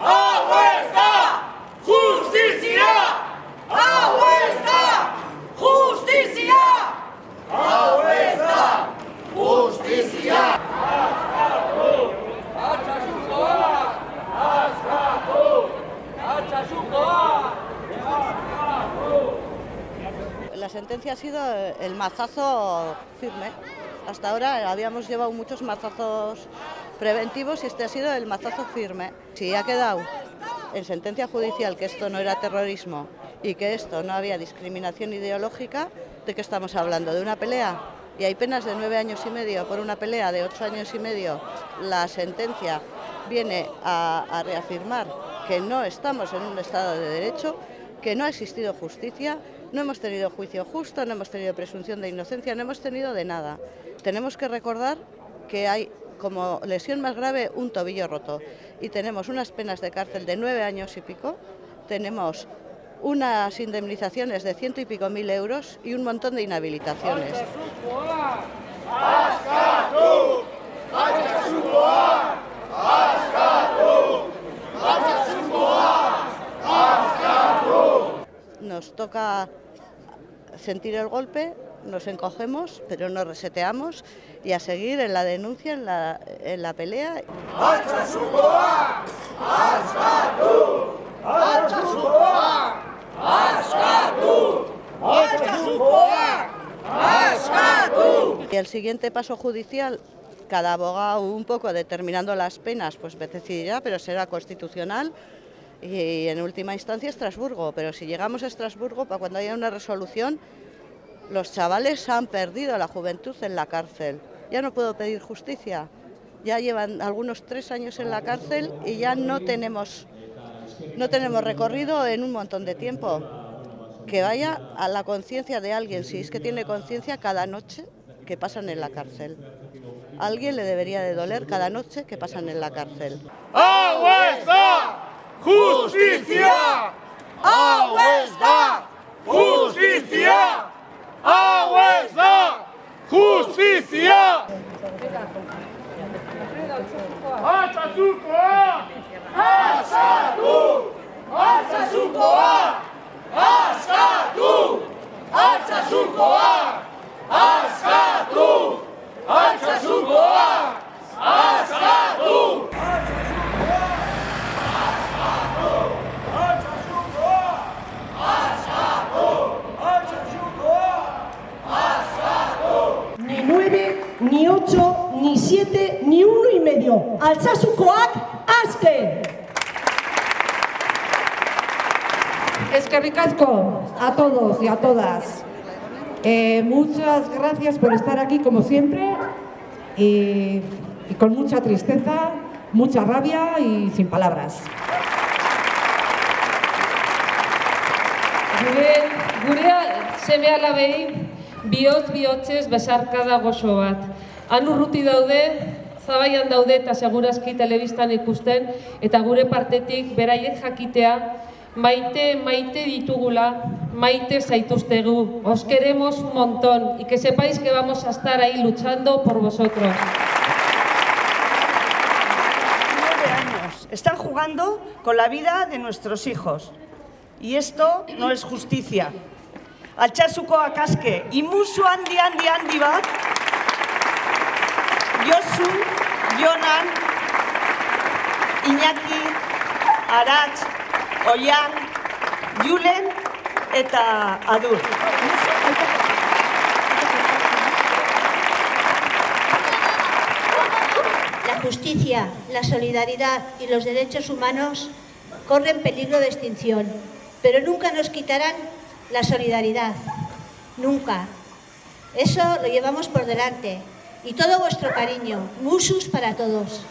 Hau ez da justizia! Hau ez da justizia! Hau ez da justizia! La sentencia ha sido el mazazo firme. Hasta ahora habíamos llevado muchos mazazos preventivos y este ha sido el mazazo firme. Si ha quedado en sentencia judicial que esto no era terrorismo y que esto no había discriminación ideológica, ¿de qué estamos hablando? ¿De una pelea? Y hay penas de 9 años y medio por una pelea de 8 años y medio. La sentencia viene a reafirmar que no estamos en un Estado de Derecho, que no ha existido justicia, no hemos tenido juicio justo, no hemos tenido presunción de inocencia, no hemos tenido de nada. Tenemos que recordar que hay como lesión más grave un tobillo roto y tenemos unas penas de cárcel de 9 años y pico, tenemos unas indemnizaciones de 100 y pico mil euros y un montón de inhabilitaciones. Nos toca sentir el golpe, nos encogemos, pero nos reseteamos y a seguir en la denuncia, en la pelea. Y el siguiente paso judicial, cada abogado un poco determinando las penas, pues decidirá, pero será constitucional. Y en última instancia Estrasburgo, pero si llegamos a Estrasburgo, para cuando haya una resolución, los chavales han perdido la juventud en la cárcel. Ya no puedo pedir justicia, ya llevan algunos 3 años en la cárcel y ya no tenemos recorrido en un montón de tiempo. Que vaya a la conciencia de alguien, si es que tiene conciencia, cada noche que pasan en la cárcel. A alguien le debería de doler cada noche que pasan en la cárcel. Hau ez da justizia! Hau ez da justizia! Hau ez da justizia! Altsasukoa! Askatu! Altsasukoa! Askatu! Altsasukoa! Askatu! Altsasukoa! Askatu! Ni 9, ni 8, ni 7, ni 1 y medio. Altsasukoak aske. Eskerrik asko a todos y a todas. Muchas gracias por estar aquí como siempre y con mucha tristeza, mucha rabia y sin palabras. Gure seme-alabei bihotz-bihotzez besarkada goxo bat. Han urruti daude, zabaian daude eta segurazki telebistan ikusten, eta gure partetik beraiek jakitea maite ditugula, maite zaituztegu. Os queremos un montón y que sepáis que vamos a estar ahí luchando por vosotros. 9 años. Están jugando con la vida de nuestros hijos. Y esto no es justicia. Altsasukoak aske, imusu handi bat, Josu, Jonan, Iñaki, Arats, Oian, Julen eta Adur. La justicia, la solidaridad y los derechos humanos corren peligro de extinción, pero nunca nos quitarán la solidaridad, nunca. Eso lo llevamos por delante. Y todo vuestro cariño, musus para todos.